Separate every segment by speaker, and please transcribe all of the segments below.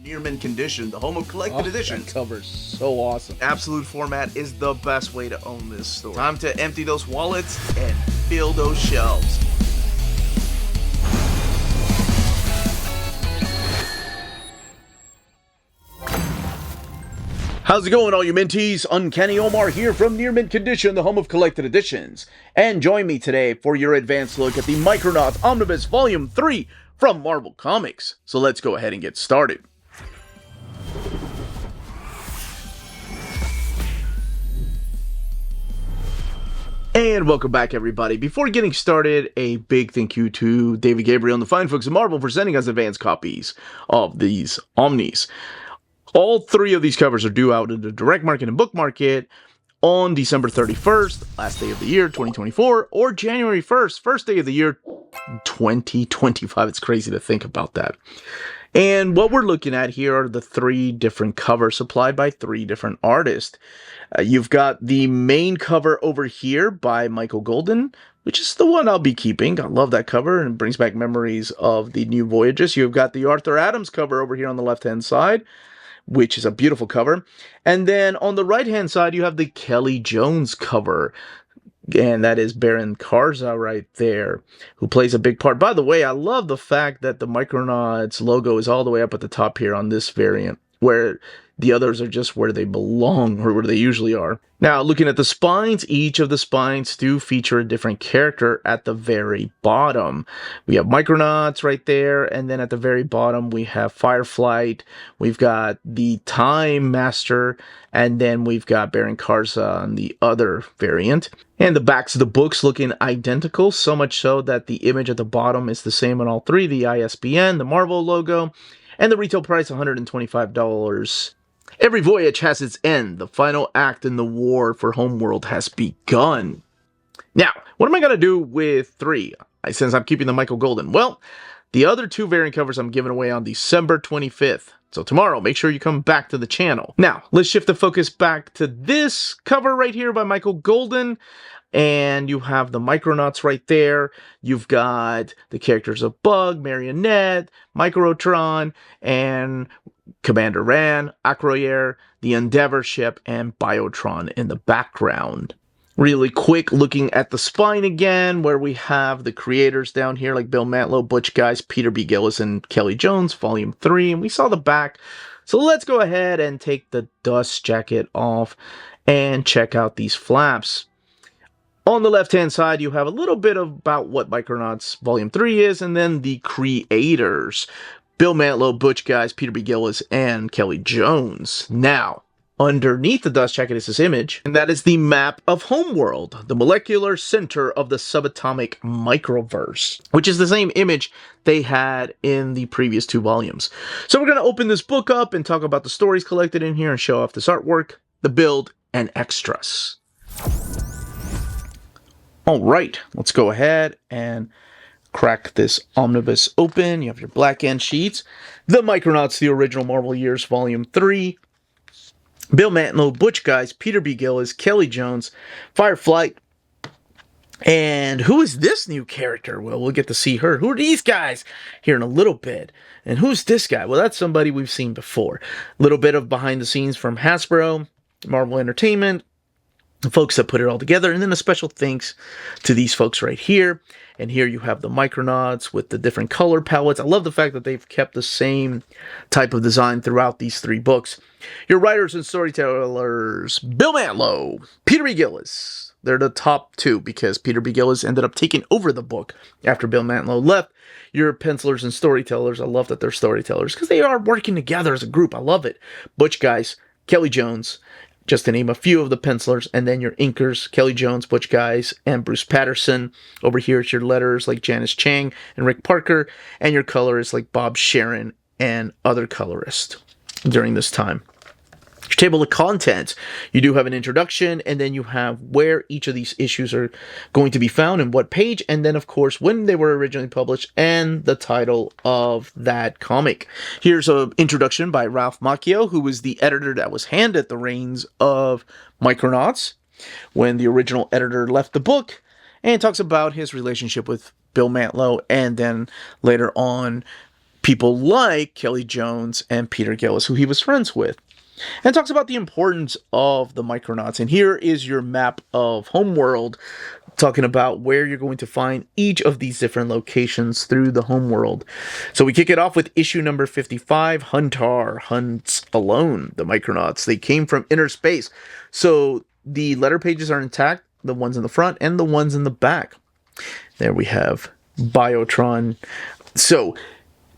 Speaker 1: Near mint condition, the home of collected editions.
Speaker 2: That cover's so awesome.
Speaker 1: Absolute format is the best way to own this store. Time to empty those wallets and fill those shelves.
Speaker 2: How's it going, all you minties? Uncanny Omar here from Near Mint Condition, the home of collected editions. And join me today for your advanced look at the Micronauts Omnibus Volume 3 from Marvel Comics. So let's go ahead and get started. And welcome back, everybody. Before getting started, a big thank you to David Gabriel and the fine folks at Marvel for sending us advanced copies of these Omnis. All three of these covers are due out in the direct market and book market on December 31st, last day of the year, 2024, or January 1st, first day of the year, 2025. It's crazy to think about that. And what we're looking at here are the three different covers supplied by three different artists. You've got the main cover over here by Michael Golden, which is the one I'll be keeping. I love that cover and it brings back memories of the new Voyages. You've got the Arthur Adams cover over here on the left-hand side, which is a beautiful cover. And then on the right-hand side, you have the Kelly Jones cover. And that is Baron Karza right there, who plays a big part. By the way, I love the fact that the Micronauts logo is all the way up at the top here on this variant, where the others are just where they belong, or where they usually are. Now, looking at the spines, each of the spines do feature a different character at the very bottom. We have Micronauts right there, and then at the very bottom we have Fireflight, we've got the Time Master, and then we've got Baron Karza on the other variant. And the backs of the books looking identical, so much so that the image at the bottom is the same on all three, the ISBN, the Marvel logo, and the retail price $125. Every voyage has its end. The final act in the war for Homeworld has begun. Now, what am I going to do with three, since I'm keeping the Michael Golden? Well, the other two variant covers I'm giving away on December 25th. So tomorrow, make sure you come back to the channel. Now, let's shift the focus back to this cover right here by Michael Golden. And you have the Micronauts right there. You've got the characters of Bug, Marionette, Microtron, and Commander Ran, Acroyer, the Endeavor ship, and Biotron in the background. Really quick looking at the spine again, where we have the creators down here like Bill Mantlo, Butch Guice, Peter B. Gillis, and Kelly Jones, Volume 3, and we saw the back. So let's go ahead and take the dust jacket off and check out these flaps. On the left-hand side, you have a little bit about what Micronauts Volume 3 is, and then the creators. Bill Mantlo, Butch Guice, Peter B. Gillis, and Kelly Jones. Now, underneath the dust jacket is this image, and that is the map of Homeworld, the molecular center of the subatomic microverse, which is the same image they had in the previous two volumes. So we're going to open this book up and talk about the stories collected in here and show off this artwork, the build, and extras. All right, let's go ahead and crack this omnibus open. You have your black end sheets. The Micronauts, the original Marvel Years Volume 3. Bill Mantlo, Butch Guice, Peter B. Gillis, Kelly Jones, Fireflight. And who is this new character? Well, we'll get to see her. Who are these guys here in a little bit? And who's this guy? Well, that's somebody we've seen before. A little bit of behind the scenes from Hasbro, Marvel Entertainment, the folks that put it all together, and then a special thanks to these folks right here. And here you have the Micronauts with the different color palettes. I love the fact that they've kept the same type of design throughout these three books. Your writers and storytellers, Bill Mantlo, Peter B. Gillis. They're the top two because Peter B. Gillis ended up taking over the book after Bill Mantlo left. Your pencilers and storytellers, I love that they're storytellers because they are working together as a group. I love it. Butch Guice, Kelly Jones, just to name a few of the pencilers, and then your inkers, Kelly Jones, Butch Guice, and Bruce Patterson. Over here, it's your letters like Janice Chang and Rick Parker, and your colorists like Bob Sharon and other colorists during this time. Your table of contents, you do have an introduction, and then you have where each of these issues are going to be found and what page, and then, of course, when they were originally published and the title of that comic. Here's an introduction by Ralph Macchio, who was the editor that was handed the reins of Micronauts when the original editor left the book, and talks about his relationship with Bill Mantlo, and then later on people like Kelly Jones and Peter Gillis, who he was friends with. And it talks about the importance of the Micronauts. And here is your map of Homeworld, talking about where you're going to find each of these different locations through the Homeworld. So we kick it off with issue number 55, Huntar hunts alone, the Micronauts. They came from inner space. So the letter pages are intact, the ones in the front and the ones in the back. There we have Biotron. So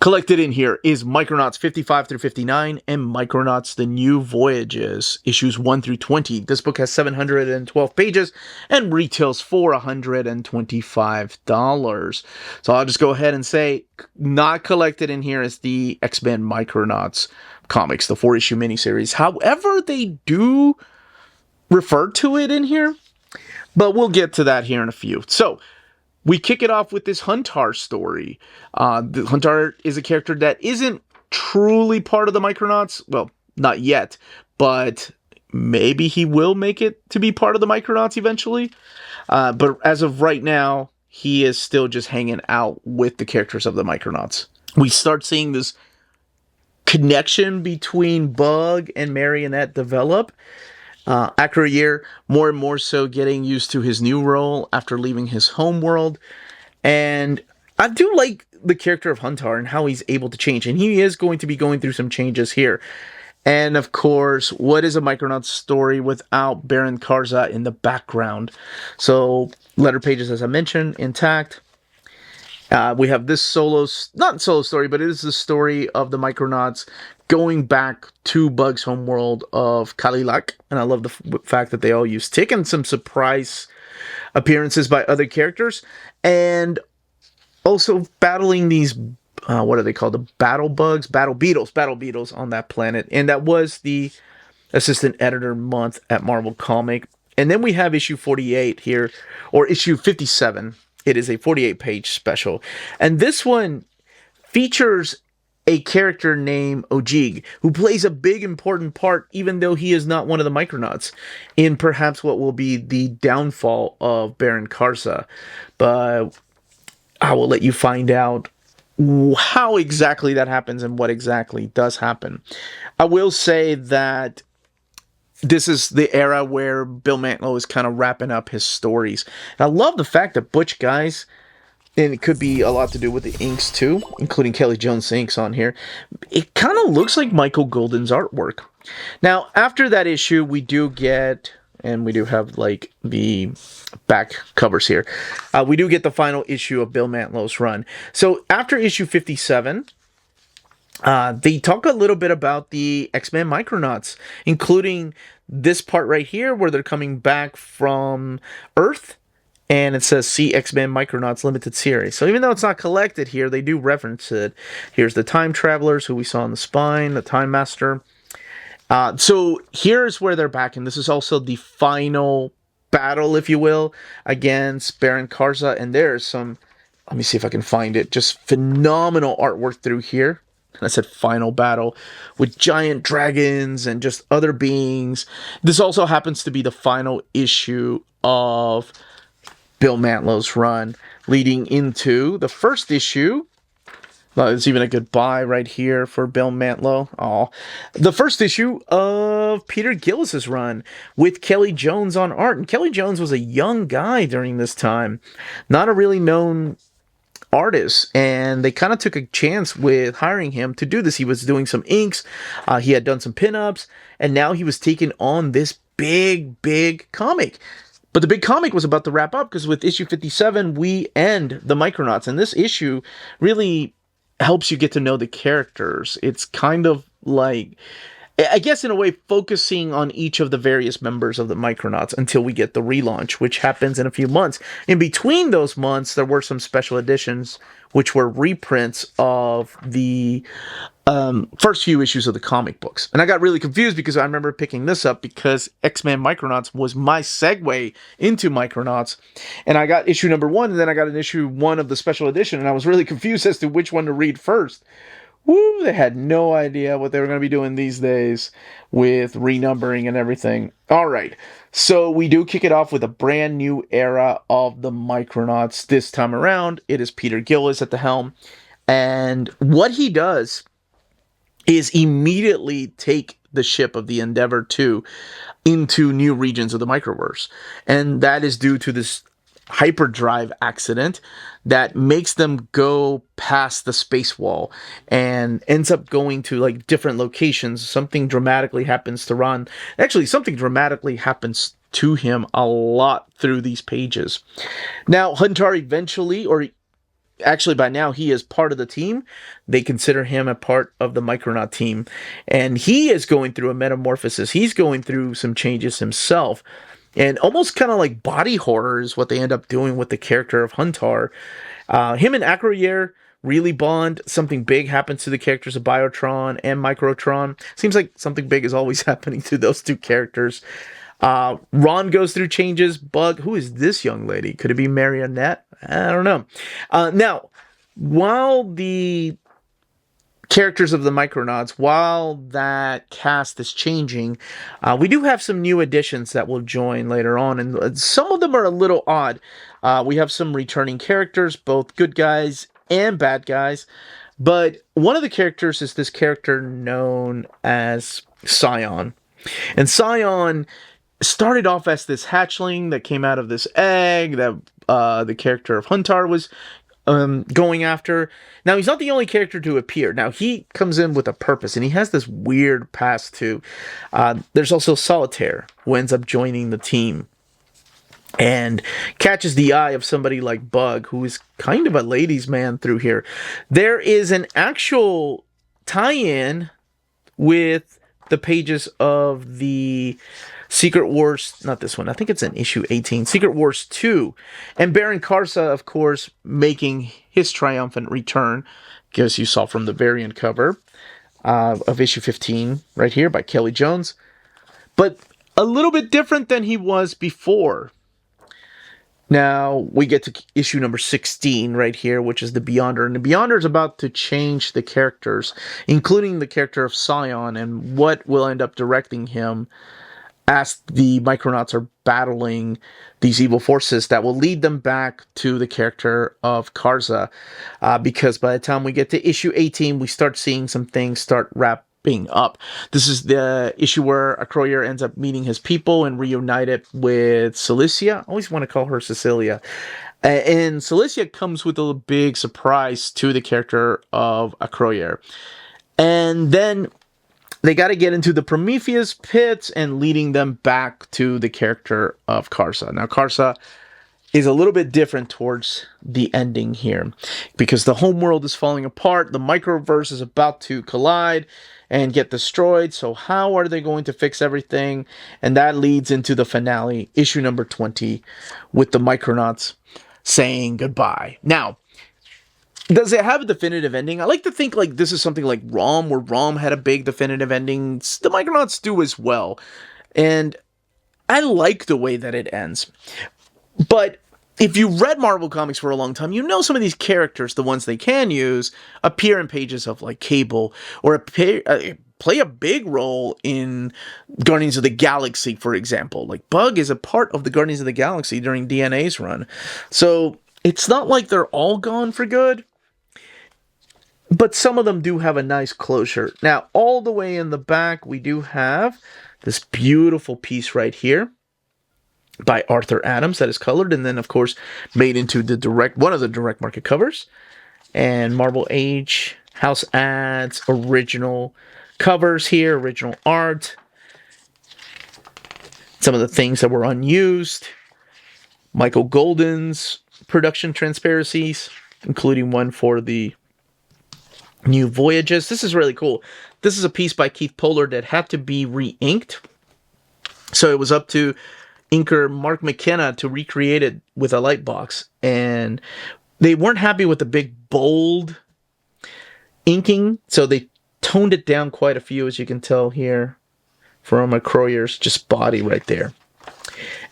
Speaker 2: collected in here is Micronauts 55 through 59 and Micronauts The New Voyages, issues 1 through 20. This book has 712 pages and retails for $125. So I'll just go ahead and say, not collected in here is the X-Men Micronauts comics, the 4-issue miniseries. However, they do refer to it in here, but we'll get to that here in a few. So we kick it off with this Huntar story. Huntar is a character that isn't truly part of the Micronauts. Well, not yet, but maybe he will make it to be part of the Micronauts eventually. But as of right now, he is still just hanging out with the characters of the Micronauts. We start seeing this connection between Bug and Marionette develop. After a year, more and more so getting used to his new role after leaving his home world. And I do like the character of Huntar and how he's able to change. And he is going to be going through some changes here. And of course, what is a Micronauts story without Baron Karza in the background? So, letter pages, as I mentioned, intact. We have this not solo story, but it is the story of the Micronauts going back to Bug's homeworld of Kalilak. And I love the fact that they all use Tick and some surprise appearances by other characters. And also battling these, what are they called? The battle beetles on that planet. And that was the assistant editor month at Marvel Comic. And then we have issue 48 here, or issue 57. It is a 48-page special. And this one features a character named Ojig, who plays a big important part, even though he is not one of the Micronauts, in perhaps what will be the downfall of Baron Karza. But I will let you find out how exactly that happens and what exactly does happen. I will say that this is the era where Bill Mantlo is kind of wrapping up his stories. And I love the fact that Butch Guys, and it could be a lot to do with the inks too, including Kelly Jones' inks on here. It kind of looks like Michael Golden's artwork. Now, after that issue, we do get, and we do have like the back covers here, we do get the final issue of Bill Mantlo's run. So after issue 57, they talk a little bit about the X-Men Micronauts, including this part right here where they're coming back from Earth. And it says, see X-Men Micronauts Limited Series. So even though it's not collected here, they do reference it. Here's the Time Travelers, who we saw in the spine, the Time Master. So here's where they're back. And this is also the final battle, if you will, against Baron Karza. And there's some, let me see if I can find it, just phenomenal artwork through here. And I said final battle with giant dragons and just other beings. This also happens to be the final issue of Bill Mantlo's run, leading into the first issue. There's even a goodbye right here for Bill Mantlo. The first issue of Peter Gillis's run with Kelly Jones on art. And Kelly Jones was a young guy during this time, not a really known artist, and they kind of took a chance with hiring him to do this. He was doing some inks, he had done some pinups, and now he was taking on this big comic. But the big comic was about to wrap up, because with issue 57, we end the Micronauts. And this issue really helps you get to know the characters. It's kind of like, I guess in a way, focusing on each of the various members of the Micronauts until we get the relaunch, which happens in a few months. In between those months, there were some special editions, which were reprints of the first few issues of the comic books. And I got really confused because I remember picking this up because X-Men Micronauts was my segue into Micronauts. And I got issue number 1, and then I got an issue 1 of the special edition, and I was really confused as to which one to read first. Woo, they had no idea what they were going to be doing these days with renumbering and everything. All right, so we do kick it off with a brand new era of the Micronauts. This time around, it is Peter Gillis at the helm. And what he does is immediately take the ship of the Endeavor 2 into new regions of the microverse. And that is due to this hyperdrive accident that makes them go past the space wall and ends up going to like different locations. Something dramatically happens to Ron. Actually, something dramatically happens to him a lot through these pages. Now, Huntar eventually, or actually by now he is part of the team. They consider him a part of the Micronaut team, and he is going through a metamorphosis. He's going through some changes himself, and almost kind of like body horror is what they end up doing with the character of Huntar. Him and Acroyer really bond. Something big happens to the characters of Biotron and Microtron. Seems like something big is always happening to those two characters. Ron goes through changes. Bug, who is this young lady? Could it be Marionette? I don't know. Now, while the characters of the Micronauts, while that cast is changing, we do have some new additions that will join later on, and some of them are a little odd. We have some returning characters, both good guys and bad guys, but one of the characters is this character known as Scion. And Scion started off as this hatchling that came out of this egg that the character of Huntar was going after. Now, he's not the only character to appear. Now, he comes in with a purpose, and he has this weird past, too. There's also Solitaire, who ends up joining the team and catches the eye of somebody like Bug, who is kind of a ladies' man through here. There is an actual tie-in with the pages of the Secret Wars, not this one, I think it's in issue 18, Secret Wars 2, and Baron Karsa, of course, making his triumphant return, as you saw from the variant cover of issue 15, right here, by Kelly Jones, but a little bit different than he was before. Now, we get to issue number 16 right here, which is the Beyonder, and the Beyonder is about to change the characters, including the character of Scion, and what will end up directing him as the Micronauts are battling these evil forces that will lead them back to the character of Karza. Because by the time we get to issue 18, we start seeing some things start wrapping up. This is the issue where Acroyer ends up meeting his people and reunited with Cilicia. I always want to call her Cecilia. And Cilicia comes with a big surprise to the character of Acroyer. And then they got to get into the Prometheus pits and leading them back to the character of Karsa. Now, Karsa is a little bit different towards the ending here, because the homeworld is falling apart. The microverse is about to collide and get destroyed. So how are they going to fix everything? And that leads into the finale, issue number 20, with the Micronauts saying goodbye. Now, does it have a definitive ending? I like to think like this is something like ROM, where ROM had a big definitive ending. The Micronauts do as well. And I like the way that it ends. But if you read Marvel Comics for a long time, you know some of these characters, the ones they can use, appear in pages of like Cable, or play a big role in Guardians of the Galaxy, for example. Like Bug is a part of the Guardians of the Galaxy during DNA's run. So it's not like they're all gone for good, but some of them do have a nice closure. Now, all the way in the back, we do have this beautiful piece right here by Arthur Adams that is colored, and then, of course, made into one of the direct market covers. And Marvel Age House adds original covers here, original art. Some of the things that were unused. Michael Golden's production transparencies, including one for the new Voyages. This is really cool. This is a piece by Keith Pollard that had to be re-inked. So it was up to inker Mark McKenna to recreate it with a light box. And they weren't happy with the big, bold inking. So they toned it down quite a few, as you can tell here, from Acroyer's just body right there.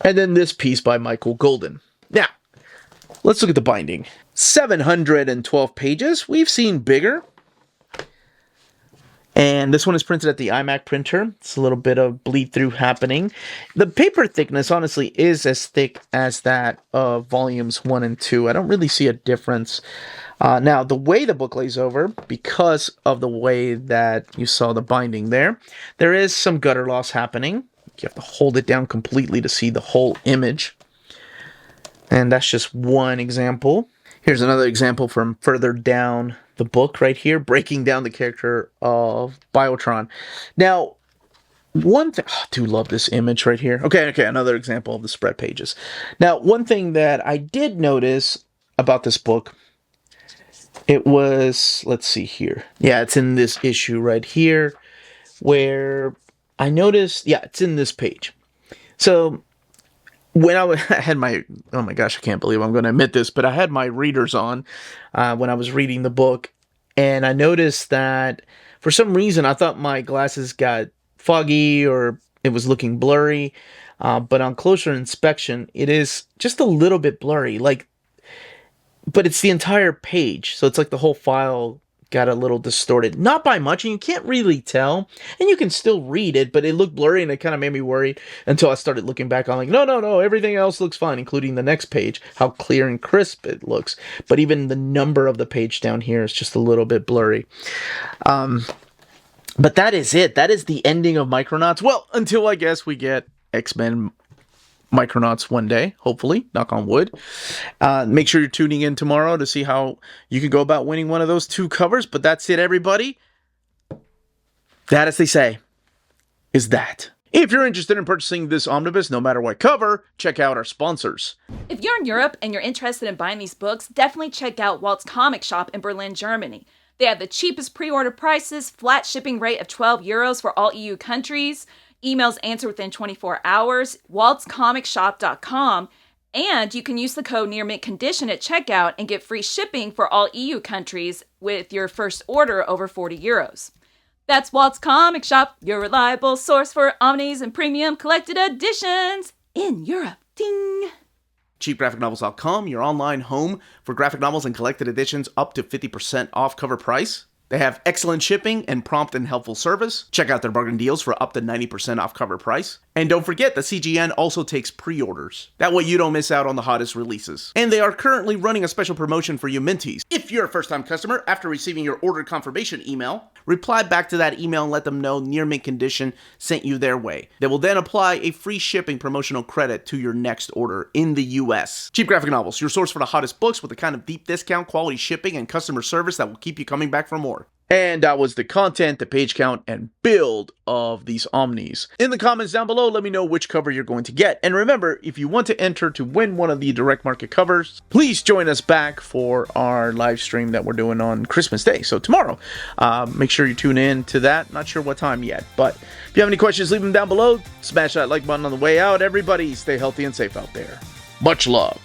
Speaker 2: And then this piece by Michael Golden. Now, let's look at the binding. 712 pages. We've seen bigger. And this one is printed at the iMac printer. It's a little bit of bleed through happening. The paper thickness, honestly, is as thick as that of volumes 1 and 2. I don't really see a difference. Now, the way the book lays over, because of the way that you saw the binding there is some gutter loss happening. You have to hold it down completely to see the whole image. And that's just one example. Here's another example from further down the book right here, breaking down the character of Biotron. Now, one thing, I do love this image right here. Okay, another example of the spread pages. Now, one thing that I did notice about this book, it was, let's see here. Yeah, it's in this issue right here where I noticed, yeah, it's in this page. So when I had my, oh my gosh, I can't believe I'm going to admit this, but I had my readers on when I was reading the book, and I noticed that for some reason I thought my glasses got foggy or it was looking blurry, but on closer inspection, it is just a little bit blurry, but it's the entire page, so it's like the whole file got a little distorted. Not by much, and you can't really tell. And you can still read it, but it looked blurry, and it kind of made me worried until I started looking back on, like, no, everything else looks fine, including the next page, how clear and crisp it looks. But even the number of the page down here is just a little bit blurry. But that is it. That is the ending of Micronauts. Well, until I guess we get X-Men Micronauts one day, hopefully, knock on wood. Make sure you're tuning in tomorrow to see how you can go about winning one of those 2 covers. But that's it, everybody. That, as they say, is that. If you're interested in purchasing this omnibus, no matter what cover, check out our sponsors.
Speaker 3: If you're in Europe and you're interested in buying these books, definitely check out Walt's Comic Shop in Berlin, Germany. They have the cheapest pre-order prices, flat shipping rate of €12 for all EU countries, emails answered within 24 hours, waltzcomicshop.com, and you can use the code nearmintcondition at checkout and get free shipping for all EU countries with your first order over €40. That's Walt's Comic Shop, your reliable source for omnis and premium collected editions in Europe. Ding!
Speaker 1: CheapGraphicNovels.com, your online home for graphic novels and collected editions up to 50% off cover price. They have excellent shipping and prompt and helpful service. Check out their bargain deals for up to 90% off cover price. And don't forget, the CGN also takes pre-orders. That way you don't miss out on the hottest releases. And they are currently running a special promotion for you Minties. If you're a first-time customer, after receiving your order confirmation email, reply back to that email and let them know Near Mint Condition sent you their way. They will then apply a free shipping promotional credit to your next order in the US. Cheap Graphic Novels, your source for the hottest books with the kind of deep discount, quality shipping, and customer service that will keep you coming back for more. And that was the content, the page count, and build of these Omnis. In the comments down below, let me know which cover you're going to get. And remember, if you want to enter to win one of the direct market covers, please join us back for our live stream that we're doing on Christmas Day. So tomorrow, make sure you tune in to that. Not sure what time yet, but if you have any questions, leave them down below. Smash that like button on the way out. Everybody stay healthy and safe out there. Much love.